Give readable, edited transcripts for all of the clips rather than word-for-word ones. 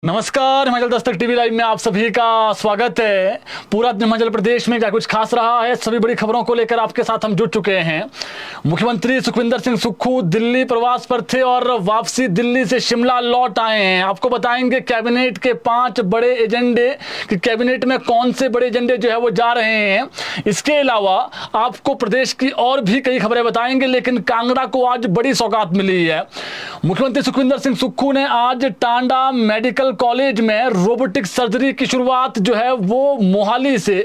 नमस्कार, Himachal Dastak TV live में आप सभी का स्वागत है। पूरा दिन हिमाचल प्रदेश में क्या कुछ खास रहा है, सभी बड़ी खबरों को लेकर आपके साथ हम जुड़ चुके हैं। मुख्यमंत्री सुखविंदर सिंह सुक्खू दिल्ली प्रवास पर थे और वापसी दिल्ली से शिमला लौट आए हैं। आपको बताएंगे कैबिनेट के 5 बड़े एजेंडे कि कैबिनेट में कौन से बड़े एजेंडे जो है वो जा रहे हैं। इसके अलावा आपको प्रदेश की और भी कई खबरें बताएंगे, लेकिन कांगड़ा को आज बड़ी सौगात मिली है। मुख्यमंत्री सुखविंदर सिंह सुक्खू ने आज टांडा मेडिकल कॉलेज में रोबोटिक सर्जरी की शुरुआत जो है वो मोहाली से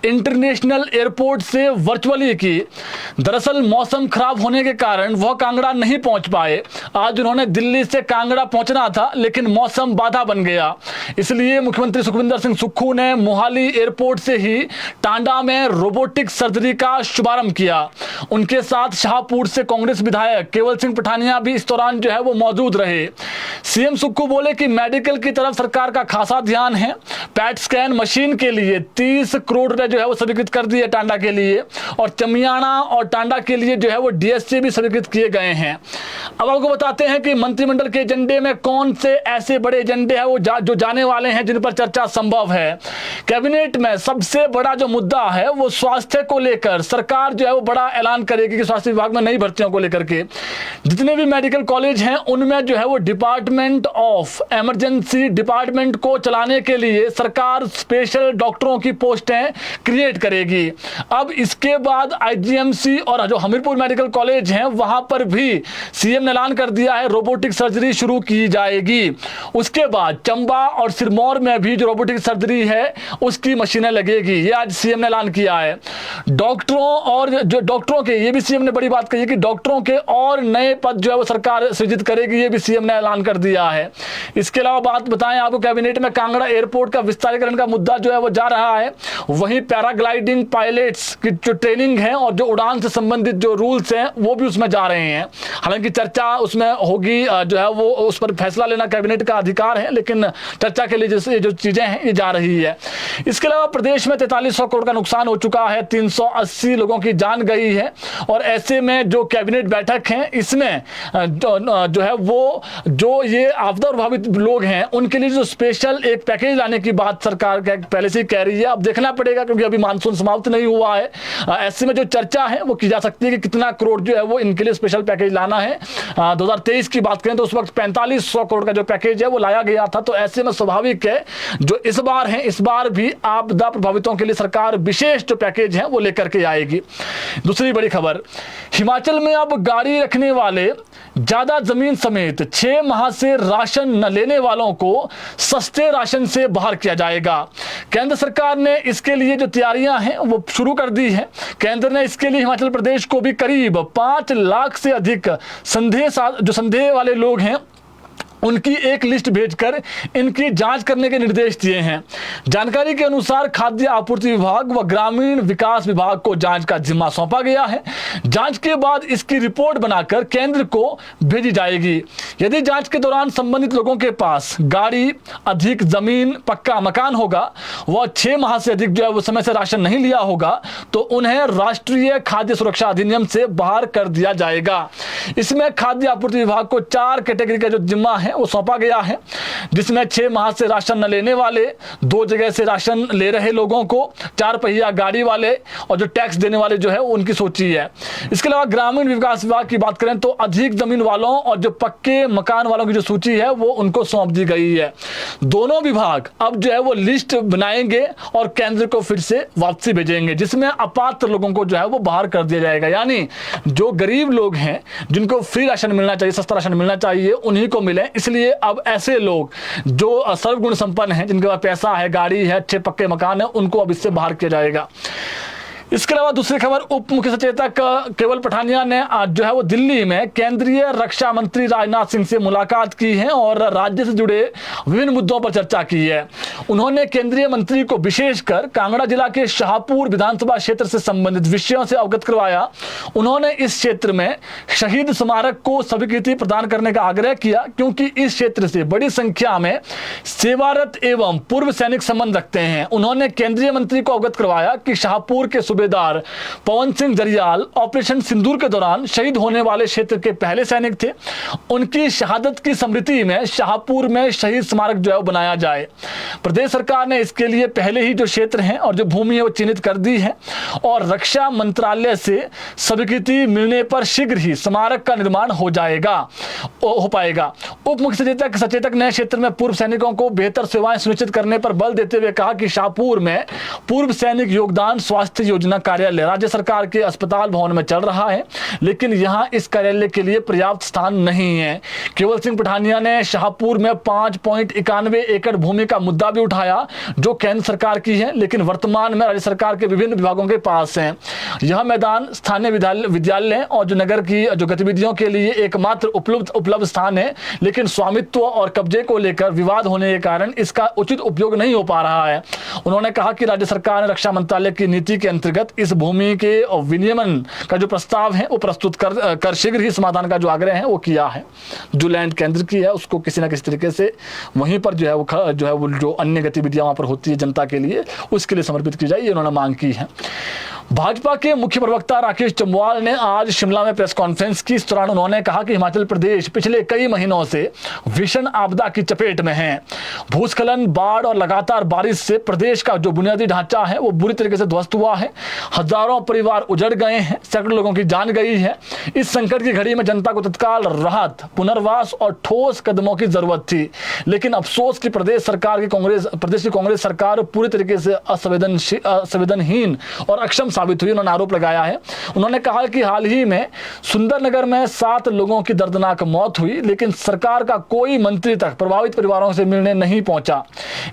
इंटरनेशनल एयरपोर्ट से वर्चुअली की। दरअसल मौसम खराब होने के कारण वह कांगड़ा नहीं पहुंच पाए। आज उन्होंने दिल्ली से कांगड़ा पहुंचना था, लेकिन मौसम बाधा बन गया। इसलिए मुख्यमंत्री सुखविंदर सिंह सुक्खू ने मोहाली एयरपोर्ट से ही टांडा में रोबोटिक सर्जरी का शुभारंभ किया। उनके साथ शाहपुर से कांग्रेस विधायक केवल सिंह पठानिया भी इस दौरान जो है वो मौजूद रहे। सीएम सुक्खू बोले कि मेडिकल की तरफ सरकार का खासा ध्यान है। पैट स्कैन मशीन के लिए 30 करोड़ रुपए जो है वो स्वीकृत कर दिए टांडा के लिए, और चमियाना और टांडा के लिए जो है वो डीएससी भी स्वीकृत किए गए हैं। अब आपको बताते हैं कि मंत्रिमंडल के एजेंडे में कौन से ऐसे बड़े एजेंडे हैं वो जो जाने वाले हैं, जिन पर चर्चा संभव है। कैबिनेट में सबसे बड़ा जो मुद्दा है वो स्वास्थ्य को लेकर सरकार जो है वो बड़ा ऐलान करेगी कि स्वास्थ्य विभाग में नई भर्तियों को लेकर के जितने भी मेडिकल कॉलेज हैं उनमें जो है वो डिपार्टमेंट ऑफ इमरजेंसी डिपार्टमेंट को चलाने के लिए सरकार स्पेशल डॉक्टरों की पोस्टें क्रिएट करेगी। अब इसके बाद आईजीएमसी और जो हमीरपुर मेडिकल कॉलेज हैं वहां पर भी सीएम ने ऐलान कर दिया है रोबोटिक सर्जरी शुरू की जाएगी। उसके बाद चंबा और सिरमौर में भी जो रोबोटिक सर्जरी है उसकी मशीनें लगेगी। ये आज सीएम ने ऐलान किया है। डॉक्टरों और जो डॉक्टरों के, ये भी सीएम ने बड़ी बात कही है कि डॉक्टरों के और नए पद जो है वो सरकार सृजित करेगी। ये भी सीएम ने ऐलान कर दिया है। इसके अलावा बात बताएं आपको, कैबिनेट में कांगड़ा एयरपोर्ट का विस्तारीकरण का मुद्दा जो है वो जा रहा है। वहीं पैराग्लाइडिंग पायलट्स की जो ट्रेनिंग है और जो उड़ान से संबंधित जो रूल्स हैं वो भी उसमें जा रहे हैं। हालांकि चर्चा उसमें होगी, जो है वो उस पर फैसला लेना कैबिनेट का अधिकार है, लेकिन चर्चा के लिए जैसे जो चीजें हैं ये जा रही है। इसके अलावा प्रदेश में 4300 करोड़ का नुकसान हो चुका है, 380 लोगों की जान गई है, और ऐसे में जो कैबिनेट बैठक है इसमें जो है वो जो ये आपदा प्रभावित लोग हैं उनके लिए जो स्पेशल एक पैकेज लाने की बात सरकार पहले से ही कह रही है। अब देखना पड़ेगा क्योंकि अभी मानसून समाप्त नहीं हुआ है। ऐसे में जो चर्चा है वो की जा सकती है कि कितना करोड़ जो है वो इनके लिए स्पेशल पैकेज लाना है। 2023 की बात करें तो उस वक्त 4500 करोड़ का जो पैकेज है वो लाया गया था। तो ऐसे में स्वाभाविक है जो इस बार है, इस बार भी आपदा प्रभावितों के लिए सरकार विशेष जो पैकेज है वो लेकर के आएगी। दूसरी बड़ी खबर, हिमाचल में अब गाड़ी रखने वाले ज्यादा जमीन समेत 6 माह से राशन न लेने वालों को सस्ते राशन से बाहर किया जाएगा। केंद्र सरकार ने इसके लिए जो तैयारियां हैं वो शुरू कर दी है। केंद्र ने इसके लिए हिमाचल प्रदेश को भी करीब 5 लाख से अधिक संदेह वाले लोग हैं उनकी एक लिस्ट भेजकर इनकी जांच करने के निर्देश दिए हैं। जानकारी के अनुसार खाद्य आपूर्ति विभाग व ग्रामीण विकास विभाग को जांच का जिम्मा सौंपा गया है। जांच के बाद इसकी रिपोर्ट बनाकर केंद्र को भेजी जाएगी। यदि जांच के दौरान संबंधित लोगों के पास गाड़ी, अधिक जमीन, पक्का मकान होगा, वह 6 माह से अधिक जो है वो समय से राशन नहीं लिया होगा, तो उन्हें राष्ट्रीय खाद्य सुरक्षा अधिनियम से बाहर कर दिया जाएगा। इसमें खाद्य आपूर्ति विभाग को 4 कैटेगरी का जो जिम्मा है वो सौंपा गया है, जिसमें 6 माह से राशन न लेने वाले, 2 जगह से राशन ले रहे लोगों को, 4 पहिया गाड़ी वाले और जो टैक्स देने वाले जो है उनकी सूची है। इसके अलावा ग्रामीण विकास विभाग की बात करें तो अधिक जमीन वालों और जो पक्के मकान वालों की जो सूची है वो उनको सौंप दी गई है। दोनों विभाग अब जो है वो लिस्ट बनाएंगे और केंद्र को फिर से वापसी भेजेंगे, जिसमें अपात्र लोगों को जो है वो बाहर कर दिया जाएगा। यानी जो गरीब लोग हैं जिनको फ्री राशन मिलना चाहिए, सस्ता राशन मिलना चाहिए, उन्हीं को मिले। इसलिए अब ऐसे लोग जो सर्वगुण संपन्न हैं, जिनके पास पैसा है, गाड़ी है, अच्छे पक्के मकान है, उनको अब इससे बाहर किया जाएगा। इसके अलावा दूसरी खबर, उप मुख्य सचेतक केवल पठानिया ने आज जो है वो दिल्ली में केंद्रीय रक्षा मंत्री राजनाथ सिंह से मुलाकात की है और राज्य से जुड़े विभिन्न मुद्दों पर चर्चा की है। उन्होंने केंद्रीय मंत्री को विशेषकर कांगड़ा जिला के शाहपुर विधानसभा क्षेत्र से संबंधित विषयों से अवगत करवाया। उन्होंने इस क्षेत्र में शहीद स्मारक को स्वीकृति प्रदान करने का आग्रह किया, क्योंकि इस क्षेत्र से बड़ी संख्या में सेवारत एवं पूर्व सैनिक संबंध रखते हैं। उन्होंने केंद्रीय मंत्री को अवगत करवाया कि शाहपुर के सूबेदार पवन सिंह जरियाल ऑपरेशन सिंदूर के दौरान शहीद होने वाले क्षेत्र के पहले सैनिक थे। उनकी शहादत की स्मृति में शाहपुर में शहीद स्मारक जो है बनाया जाए। प्रदेश सरकार ने इसके लिए पहले ही जो क्षेत्र हैं और जो भूमि है वो चिन्हित कर दी है और रक्षा मंत्रालय से स्वीकृति मिलने पर शीघ्र ही स्मारक का निर्माण हो पाएगा। उप मुख्य सचेतक ने क्षेत्र में पूर्व सैनिकों को बेहतर सेवाएं सुनिश्चित करने पर बल देते हुए कहा कि शाहपुर में पूर्व सैनिक योगदान स्वास्थ्य योजना कार्यालय राज्य सरकार के अस्पताल भवन में चल रहा है, लेकिन यहां इस कार्यालय के लिए पर्याप्त स्थान नहीं है। केवल सिंह पठानिया ने शाहपुर में 5.91 एकड़ भूमि का मुद्दा भी उठाया, जो केंद्र सरकार की है, लेकिन वर्तमान में राज्य सरकार के विभिन्न विभागों के पास है। यह मैदान स्थानीय विद्यालय और जो नगर की जो गतिविधियों के लिए एकमात्र उपलब्ध स्थान है, लेकिन स्वामित्व और कब्जे को लेकर विवाद होने के कारण इसका उचित उपयोग नहीं हो पा रहा है। उन्होंने कहा कि राज्य सरकार ने रक्षा मंत्रालय की नीति के अंतर्गत इस भूमि के विनियमन का जो प्रस्ताव है वो प्रस्तुत कर शीघ्र ही समाधान का जो आग्रह है वो किया है। जो लैंड केंद्र की है उसको किसी ना किसी तरीके से वहीं पर जो है वो जो अन्य गतिविधियां वहां पर होती है जनता के लिए, उसके लिए समर्पित की जाए, ये उन्होंने मांग की है। भाजपा के मुख्य प्रवक्ता राकेश जम्वाल ने आज शिमला में प्रेस कॉन्फ्रेंस की। इस दौरान उन्होंने कहा कि हिमाचल प्रदेश पिछले कई महीनों से भीषण आपदा की चपेट में है। भूस्खलन, बाढ़ और लगातार बारिश से प्रदेश का जो बुनियादी ढांचा है वो बुरी तरीके से ध्वस्त हुआ है। हजारों परिवार उजड़ गए हैं, सैकड़ों लोगों की जान गई है। इस संकट की घड़ी में जनता को तत्काल राहत, पुनर्वास और ठोस कदमों की जरूरत थी, लेकिन अफसोस कि प्रदेश की कांग्रेस सरकार पूरी तरीके से असंवेदनहीन और अक्षम साबित हुई। उन्होंने आरोप लगाया है। उन्होंने कहा कि हाल ही में सुंदरनगर में 7 लोगों की दर्दनाक मौत हुई, लेकिन सरकार का कोई मंत्री तक प्रभावित परिवारों से मिलने नहीं पहुंचा।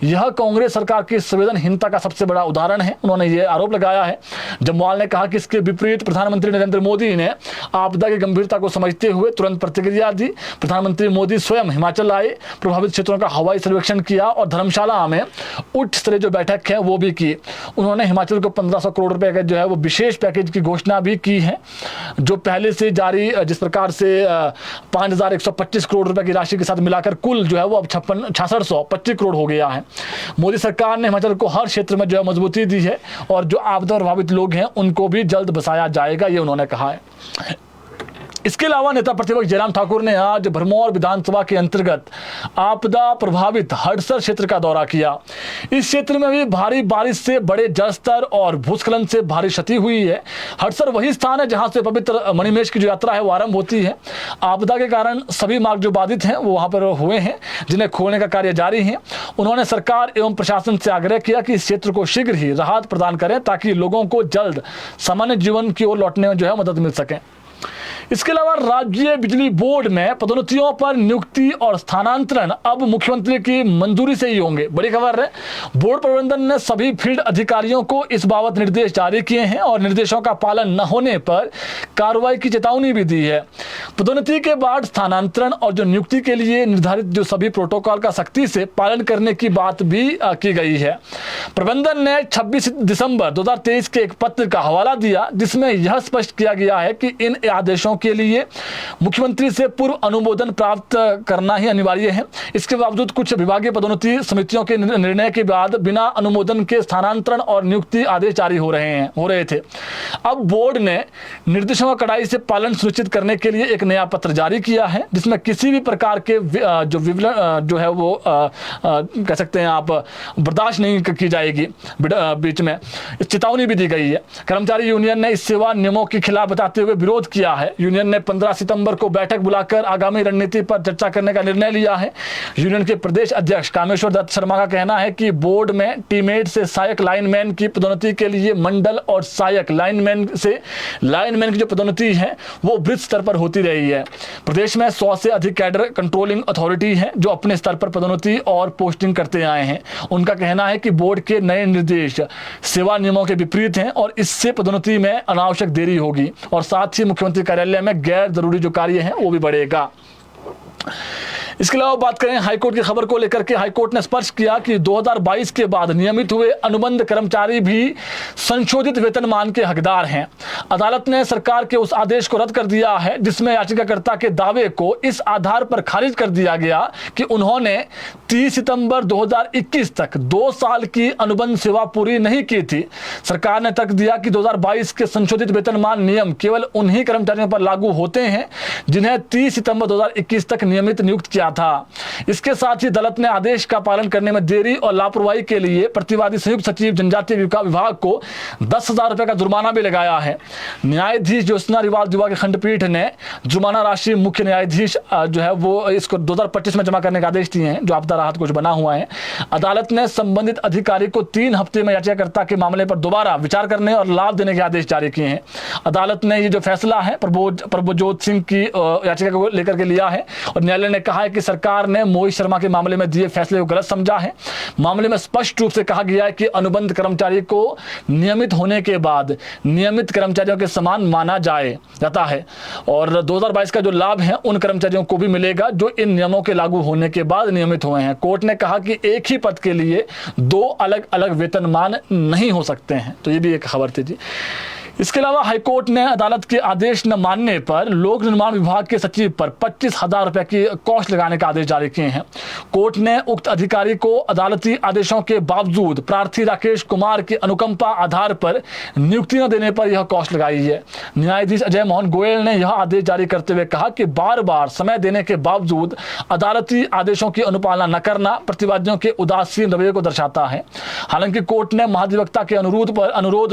यह कांग्रेस सरकार की संवेदनहीनता का सबसे बड़ा उदाहरण है, उन्होंने यह आरोप लगाया है। जम्वाल ने कहा कि इसके विपरीत प्रधानमंत्री नरेंद्र मोदी ने आपदा की गंभीरता को समझते हुए तुरंत प्रतिक्रिया दी। प्रधानमंत्री मोदी स्वयं हिमाचल आए, प्रभावित क्षेत्रों का हवाई सर्वेक्षण किया और धर्मशाला में उच्च स्तरीय जो बैठक है वो भी की। उन्होंने हिमाचल को 1500 करोड़ रुपए का जो है वो विशेष पैकेज की घोषणा भी की है, जो पहले से जारी जिस प्रकार से 5125 करोड़ रुपए की राशि के साथ मिलाकर कुल जो है वो अब 6625 करोड़ हो गया है। मोदी सरकार ने हिमाचल को हर क्षेत्र में जो है मजबूती दी है और जो आपदा प्रभावित लोग हैं उनको भी जल्द बसाया जाएगा, ये उन्होंने कहा है। इसके अलावा नेता प्रतिपक्ष जयराम ठाकुर ने आज भरमौर विधानसभा के अंतर्गत आपदा प्रभावित हड़सर क्षेत्र का दौरा किया। इस क्षेत्र में भी भारी बारिश से बड़े जलस्तर और भूस्खलन से भारी क्षति हुई है। हड़सर वही स्थान है जहां से पवित्र मणिमहेश की जो यात्रा है वो आरंभ होती है। आपदा के कारण सभी मार्ग जो बाधित हैं वो वहां पर हुए हैं, जिन्हें खोलने का कार्य जारी है। उन्होंने सरकार एवं प्रशासन से आग्रह किया कि इस क्षेत्र को शीघ्र ही राहत प्रदान करें ताकि लोगों को जल्द सामान्य जीवन की ओर लौटने में जो है मदद मिल सके। इसके अलावा राज्य बिजली बोर्ड में पदोन्नतियों पर नियुक्ति और स्थानांतरण अब मुख्यमंत्री की मंजूरी से ही होंगे। बड़ी खबर है, बोर्ड प्रबंधन ने सभी फील्ड अधिकारियों को इस बाबत निर्देश जारी किए हैं और निर्देशों का पालन न होने पर कार्रवाई की चेतावनी भी दी है। पदोन्नति के बाद स्थानांतरण और जो नियुक्ति के लिए निर्धारित जो सभी प्रोटोकॉल का सख्ती से पालन करने की बात भी की गई है। प्रबंधन ने 26 दिसंबर 2023 के एक पत्र का हवाला दिया, जिसमें यह स्पष्ट किया गया है कि इन आदेशों के लिए मुख्यमंत्री से पूर्व अनुमोदन प्राप्त करना ही अनिवार्य है। इसके बावजूद कुछ विभागीय पदोन्नति समितियों के निर्णय के बाद बिना अनुमोदन के स्थानांतरण और नियुक्ति आदेश जारी हो रहे थे। अब बोर्ड ने निर्देशों का कड़ाई से पालन सुनिश्चित करने के लिए एक नया पत्र जारी किया है, जिसमें किसी भी प्रकार के जो विवरण जो है वो कह सकते हैं आप बर्दाश्त नहीं की जाएगी। बीच में चेतावनी भी दी गई है। कर्मचारी यूनियन ने इस सेवा नियमों के खिलाफ बताते हुए विरोध किया है। यूनियन ने 15 सितंबर को बैठक बुलाकर आगामी रणनीति पर चर्चा करने का निर्णय लिया है। यूनियन के प्रदेश अध्यक्ष कामेश्वर दत्त शर्मा का कहना है कि बोर्ड में टीमेट से सहायक लाइनमैन की पदोन्नति के लिए मंडल और सहायक लाइनमैन से लाइनमैन की जो पदोन्नति है वो वृत्त स्तर पर होती रही है। प्रदेश में 100 से अधिक कैडर कंट्रोलिंग अथॉरिटी है जो अपने स्तर पर पदोन्नति और पोस्टिंग करते आए हैं। उनका कहना है कि बोर्ड के नए निर्देश सेवा नियमों के विपरीत हैं और इससे पदोन्नति में अनावश्यक देरी होगी और साथ ही मुख्यमंत्री कार्यालय में गैर जरूरी जो कार्य है वो भी बढ़ेगा। इसके अलावा बात करें हाईकोर्ट की खबर को लेकर के, हाईकोर्ट ने स्पष्ट किया कि 2022 के बाद नियमित हुए अनुबंध कर्मचारी भी संशोधित वेतनमान के हकदार हैं। अदालत ने सरकार के उस आदेश को रद्द कर दिया है जिसमें याचिकाकर्ता के दावे को इस आधार पर खारिज कर दिया गया कि उन्होंने 30 सितंबर 2021 तक 2 साल की अनुबंध सेवा पूरी नहीं की थी। सरकार ने तर्क दिया कि 2022 के संशोधित वेतनमान नियम केवल उन्हीं कर्मचारियों पर लागू होते हैं जिन्हें 30 सितंबर 2021 तक नियमित नियुक्त किया था। इसके साथ ही अदालत ने आदेश का पालन करने में देरी और लापरवाही के लिए प्रतिवादी संयुक्त सचिव जनजातीय विभाग को 10,000 रुपए का जुर्माना भी लगाया है। न्यायाधीश ज्योत्सना रिवाल दुआ की खंडपीठ ने जुर्माना राशि मुख्य न्यायाधीश जो है वो इसको 2025 में जमा करने का आदेश दिए हैं, जो आपदा राहत कुछ बना हुआ है। अदालत ने संबंधित अधिकारी को 3 हफ्ते में याचिकाकर्ता के मामले पर दोबारा विचार करने और लाभ देने के आदेश जारी किए हैं। अदालत ने ये जो फैसला है प्रभुजोत सिंह की याचिका को लेकर के लिया है और न्यायालय ने कहा है कि सरकार ने मोहित शर्मा के मामले में दिए फैसले को गलत समझा है। मामले में स्पष्ट रूप से कहा गया है कि अनुबंध कर्मचारी को नियमित होने के बाद नियमित कर्मचारियों के समान माना जाता है और 2022 का जो लाभ है उन कर्मचारियों को भी मिलेगा जो इन नियमों के लागू होने के बाद नियमित हुए हैं। कोर्ट ने कहा कि एक ही पद के लिए 2 अलग अलग वेतनमान नहीं हो सकते हैं। तो ये भी एक खबर थी जी। इसके अलावा हाईकोर्ट ने अदालत के आदेश न मानने पर लोक निर्माण विभाग के सचिव पर 25,000 रुपए की कॉस्ट लगाने का आदेश जारी किए हैं। कोर्ट ने उक्त अधिकारी को अदालती आदेशों के बावजूद प्रार्थी राकेश कुमार की अनुकंपा आधार पर नियुक्ति न देने पर यह कॉस्ट लगाई है। न्यायाधीश अजय मोहन गोयल ने यह आदेश जारी करते हुए कहा कि बार बार समय देने के बावजूद अदालती आदेशों की अनुपालना न करना प्रतिवादियों के उदासीन रवैये को दर्शाता है। हालांकि कोर्ट ने महाधिवक्ता के अनुरोध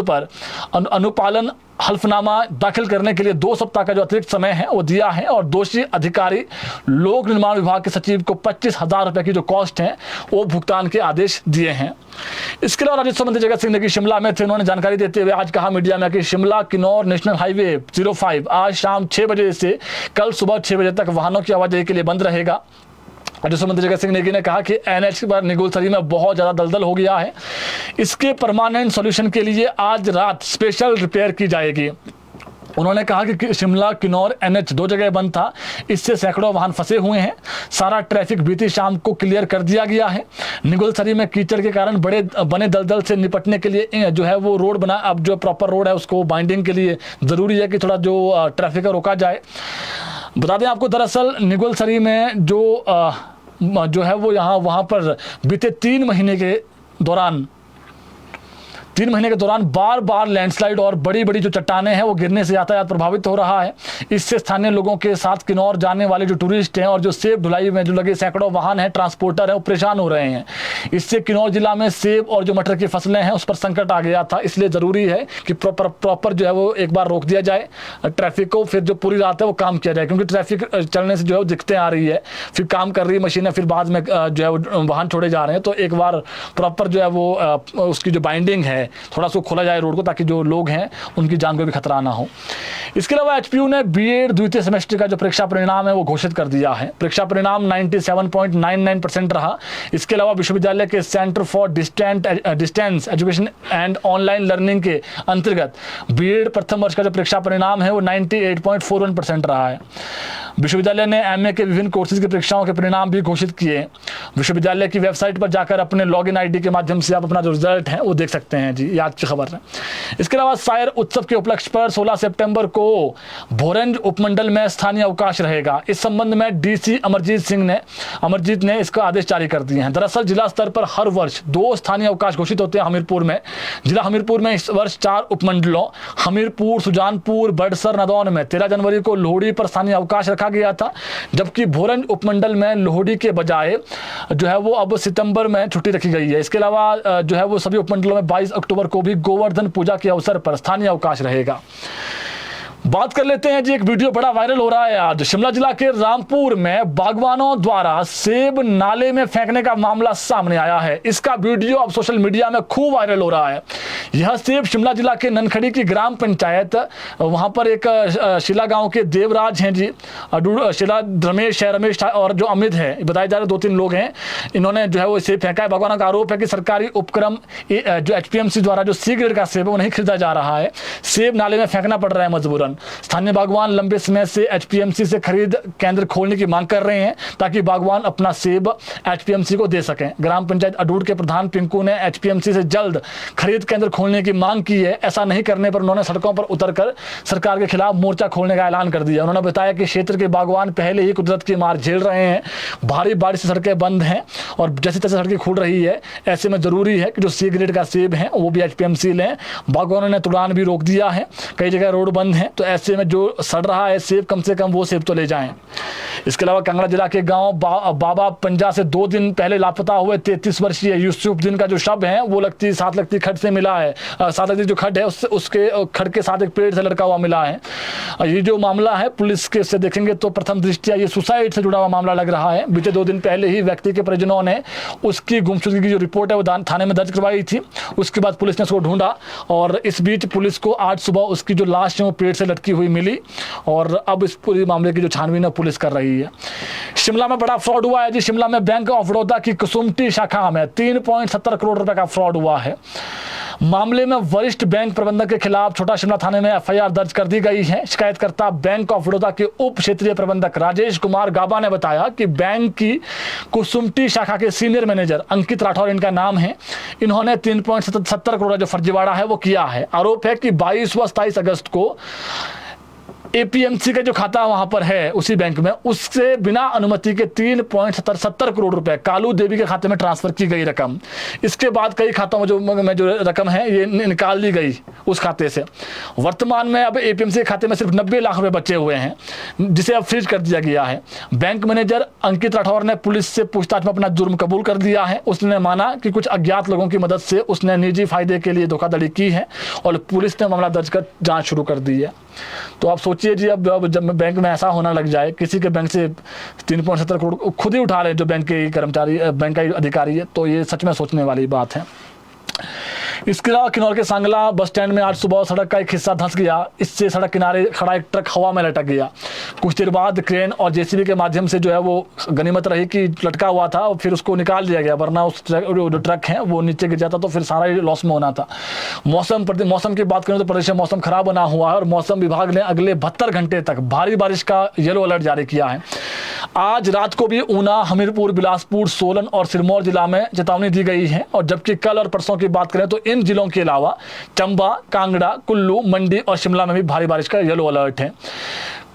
पर अनुपालन हल्फनामा दाखिल करने के लिए 2 सप्ताह का जो अतिरिक्त समय है वो दिया है और दोषी अधिकारी लोक निर्माण विभाग के सचिव को 25,000 रुपए की जो कॉस्ट है वो भुगतान के आदेश दिए हैं। इसके अलावा राजस्व मंत्री जगत सिंह नेगी शिमला में थे। उन्होंने जानकारी देते हुए आज कहा मीडिया में कि शिमला किन्नौर नेशनल हाईवे 05 आज शाम 6 बजे से कल सुबह 6 बजे तक वाहनों की आवाजाही के लिए बंद रहेगा। राजस्व मंत्री जगत सिंह नेगी ने कहा कि NH पर निगुलसरी में बहुत ज़्यादा दलदल हो गया है। इसके परमानेंट सॉल्यूशन के लिए आज रात स्पेशल रिपेयर की जाएगी। उन्होंने कहा कि शिमला किन्नौर NH 2 जगह बंद था, इससे सैकड़ों वाहन फंसे हुए हैं। सारा ट्रैफिक बीती शाम को क्लियर कर दिया गया है। निगुलसरी में कीचड़ के कारण बने दलदल से निपटने के लिए जो है वो रोड बना, अब जो प्रॉपर रोड है उसको बाइंडिंग के लिए ज़रूरी है कि थोड़ा जो ट्रैफिक है रोका जाए। बता दें आपको, दरअसल निगुलसरी में जो है वो वहाँ पर बीते 3 महीने के दौरान बार बार लैंडस्लाइड और बड़ी बड़ी जो चट्टानें हैं वो गिरने से यातायात प्रभावित हो रहा है। इससे स्थानीय लोगों के साथ किन्नौर जाने वाले जो टूरिस्ट हैं और जो सेब ढुलाई में जो लगे सैकड़ों वाहन हैं, ट्रांसपोर्टर हैं, वो परेशान हो रहे हैं। इससे किन्नौर जिला में सेब और जो मटर की फसलें हैं उस पर संकट आ गया था। इसलिए ज़रूरी है कि प्रॉपर जो है वो एक बार रोक दिया जाए ट्रैफिक को, फिर जो पूरी रात है वो काम किया जाए, क्योंकि ट्रैफिक चलने से जो है वो दिक्कतें आ रही है, फिर काम कर रही है मशीनें, फिर बाद में जो है वो वाहन छोड़े जा रहे हैं। तो एक बार प्रॉपर जो है वो उसकी जो बाइंडिंग है थोड़ा सा खोला जाए रोड को, ताकि जो लोग हैं उनकी जान को भी खतरा ना हो। इसके अलावा HPU ने BEd द्वितीय सेमेस्टर का जो परीक्षा परिणाम है वो घोषित कर दिया है। परीक्षा परिणाम 97.99% रहा। इसके अलावा विश्वविद्यालय के centre for distance education and online learning के अंतर्गत BEd प्रथम वर्ष का जो परीक्षा परिणाम है वो 98.41% रहा है। विश्वविद्यालय ने MA के विभिन्न कोर्सेज की परीक्षाओं के परिणाम भी घोषित किए। विश्वविद्यालय की वेबसाइट पर जाकर अपने लॉगिन ID के माध्यम से आप अपना जो रिजल्ट है वो देख सकते हैं जी। याद की खबर है। इसके अलावा शायर उत्सव के उपलक्ष्य पर 16 सितंबर को भोरंज उपमंडल में स्थानीय अवकाश रहेगा। इस संबंध में DC अमरजीत ने इसका आदेश जारी कर दिए हैं। दरअसल जिला स्तर पर हर वर्ष 2 स्थानीय अवकाश घोषित होते हैं हमीरपुर में। जिला हमीरपुर में इस वर्ष 4 उपमंडलों हमीरपुर, सुजानपुर, बड़सर, नदौन में 13 जनवरी को लोहड़ी पर स्थानीय अवकाश रखा गया था, जबकि भोरंज उपमंडल में लोहड़ी के बजाय जो है वो अब सितंबर में छुट्टी रखी गई है। इसके अलावा जो है वो सभी उपमंडलों में 22 अक्टूबर को भी गोवर्धन पूजा के अवसर पर स्थानीय अवकाश रहेगा। बात कर लेते हैं जी, एक वीडियो बड़ा वायरल हो रहा है आज। शिमला जिला के रामपुर में बागवानों द्वारा सेब नाले में फेंकने का मामला सामने आया है। इसका वीडियो अब सोशल मीडिया में खूब वायरल हो रहा है। यह सेब शिमला जिला के ननखड़ी की ग्राम पंचायत वहां पर एक शिला गांव के देवराज हैं जी, शिला रमेश और जो अमित है, बताए जा रहे 2-3 लोग हैं, इन्होंने जो है वो सेब फेंका है। बागवानों का आरोप है कि सरकारी उपक्रम जो HPMC द्वारा जो C ग्रेड का सेब है वो नहीं खरीदा जा रहा है, सेब नाले में फेंकना पड़ रहा है मजबूरन। आंदोलन। स्थानीय बागवान लंबे समय से एचपीएमसी से खरीद केंद्र खोलने की मांग कर रहे हैं ताकि बागवान अपना सेब एचपीएमसी को दे सकें। ग्राम पंचायत अडूर के प्रधान पिंकू ने एचपीएमसी से जल्द खरीद केंद्र खोलने की मांग की है। ऐसा नहीं करने पर उन्होंने सड़कों पर उतरकर सरकार के खिलाफ मोर्चा खोलने का ऐलान कर दिया। उन्होंने बताया कि क्षेत्र के बागवान पहले ही कुदरत की मार झेल रहे हैं, भारी बारिश से सड़कें बंद हैं और जैसे तैसे सड़कें खुल रही है। ऐसे में जरूरी है कि जो सी ग्रेड का सेब है वो भी एचपीएमसी लें। बागवानों ने तुड़ान भी रोक दिया है, कई जगह रोड बंद है, तो ऐसे में जो सड़ रहा है सेब कम से कम वो सेब तो ले जाएं। इसके अलावा कांगड़ा जिला के गांव बाबा पंजा से 2 दिन पहले लापता हुए 33 वर्षीय यूसुफ दिन का जो शव है वो सात लगती खड्ड से मिला है। सात लगती जो खड्ड है उसके खड्ड के साथ एक पेड़ से लटका हुआ मिला है। ये जो मामला है पुलिस के से देखेंगे तो प्रथम दृष्टया ये सुसाइड से जुड़ा हुआ मामला लग रहा है। बीते 2 दिन पहले ही व्यक्ति के परिजनों ने उसकी गुमशुदगी की जो रिपोर्ट है वो थाने में दर्ज करवाई थी। उसके बाद पुलिस ने उसको ढूंढा और इस बीच पुलिस को आज सुबह उसकी जो लाश है वो पेड़ से लटकी हुई मिली और अब इस पूरी मामले की जो छानबीन है पुलिस कर रही है। शिमला में बड़ा फ्रॉड हुआ है जी। शिमला में बैंक ऑफ बड़ौदा की कुसुमटी शाखा में 3.70 करोड़ रुपए का फ्रॉड हुआ है। मामले में वरिष्ठ बैंक प्रबंधक के खिलाफ छोटा शिमला थाने में एफआईआर दर्ज कर दी गई है। शिकायतकर्ता बैंक ऑफ बड़ौदा के उप क्षेत्रीय प्रबंधक राजेश कुमार गाबा ने बताया कि बैंक की कुसुमटी शाखा के सीनियर मैनेजर अंकित राठौर इनका नाम है। इन्होंने 3.70 करोड़ जो फर्जीवाड़ा है वो किया है। आरोप है कि 22 व 27 अगस्त को एपीएमसी का जो खाता वहां पर है उसी बैंक में उससे बिना अनुमति के 3.70 करोड़ रुपए कालू देवी के खाते में ट्रांसफर की गई रकम। इसके बाद कई खातों में जो रकम है ये निकाल ली गई उस खाते से। वर्तमान में अब एपीएमसी के खाते में सिर्फ 90 लाख रुपए बचे हुए हैं जिसे अब फ्रीज कर दिया गया है। बैंक मैनेजर अंकित राठौर ने पुलिस से पूछताछ में अपना जुर्म कबूल कर दिया है। उसने माना कि कुछ अज्ञात लोगों की मदद से उसने निजी फायदे के लिए धोखाधड़ी की है और पुलिस ने मामला दर्ज कर जांच शुरू कर दी है। तो आप सोचिए जी, अब जब बैंक में ऐसा होना लग जाए किसी के बैंक से 3.70 करोड़ खुद ही उठा रहे जो बैंक के कर्मचारी बैंक का अधिकारी है, तो ये सच में सोचने वाली बात है। इसके अलावा किन्नौर के सांगला बस स्टैंड में आज सुबह सड़क का एक हिस्सा धंस गया। इससे सड़क किनारे खड़ा एक ट्रक हवा में लटक गया। कुछ देर बाद क्रेन और जेसीबी के माध्यम से जो है वो गनीमत रही कि लटका हुआ था और फिर उसको निकाल दिया गया, वरना उस जो ट्रक है वो नीचे गिर जाता तो फिर सारा ही लॉस में होना था। मौसम की बात करें तो प्रदेश में मौसम खराब बना हुआ है और मौसम विभाग ने अगले 72 घंटे तक भारी बारिश का येलो अलर्ट जारी किया है। आज रात को भी ऊना, हमीरपुर, बिलासपुर, सोलन और सिरमौर जिला में चेतावनी दी गई है और जबकि कल और परसों की बात करें तो इन जिलों के अलावा चंबा, कांगड़ा, कुल्लू, मंडी और शिमला में भी भारी बारिश का येलो अलर्ट है।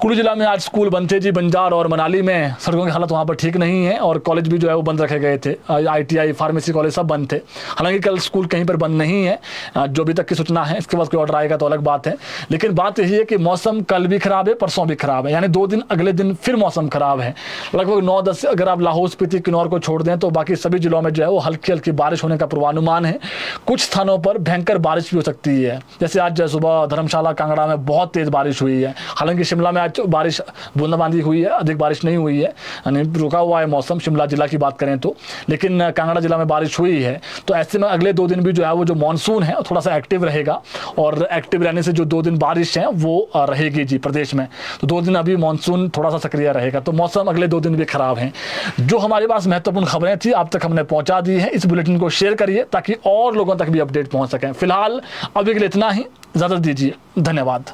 कुल्लू जिला में आज स्कूल बंद थे जी। बंजार और मनाली में सड़कों की हालत वहाँ पर ठीक नहीं है और कॉलेज भी जो है वो बंद रखे गए थे। आईटीआई, फार्मेसी कॉलेज सब बंद थे। हालांकि कल स्कूल कहीं पर बंद नहीं है जो अभी तक की सूचना है। इसके बाद कोई ऑर्डर आएगा तो अलग बात है, लेकिन बात यही है कि मौसम कल भी खराब है, परसों भी खराब है, यानी 2 दिन अगले दिन फिर मौसम खराब है। लगभग 9-10 अगर आप लाहौल स्पीति, किन्नौर को छोड़ दें तो बाकी सभी जिलों में जो है वो हल्की हल्की बारिश होने का पूर्वानुमान है। कुछ स्थानों पर भयंकर बारिश भी हो सकती है, जैसे आज सुबह धर्मशाला, कांगड़ा में बहुत तेज बारिश हुई है। हालांकि शिमला में आज बारिश बूंदाबांदी हुई है, अधिक बारिश नहीं हुई है, यानी रुका हुआ है मौसम शिमला जिला की बात करें तो, लेकिन कांगड़ा जिला में बारिश हुई है। तो ऐसे में अगले 2 दिन भी जो है वो जो मानसून है थोड़ा सा एक्टिव रहेगा और एक्टिव रहने से जो 2 दिन बारिश है वो रहेगी जी प्रदेश में। तो 2 दिन अभी मानसून थोड़ा सा सक्रिय रहेगा, तो मौसम अगले 2 दिन भी खराब है। जो हमारे पास महत्वपूर्ण खबरें थी आप तक हमने पहुंचा दी है। इस बुलेटिन को शेयर करिए ताकि और लोगों तक भी अपडेट पहुंच सकें। फिलहाल अभी के लिए इतना ही, इजाजत दीजिए, धन्यवाद।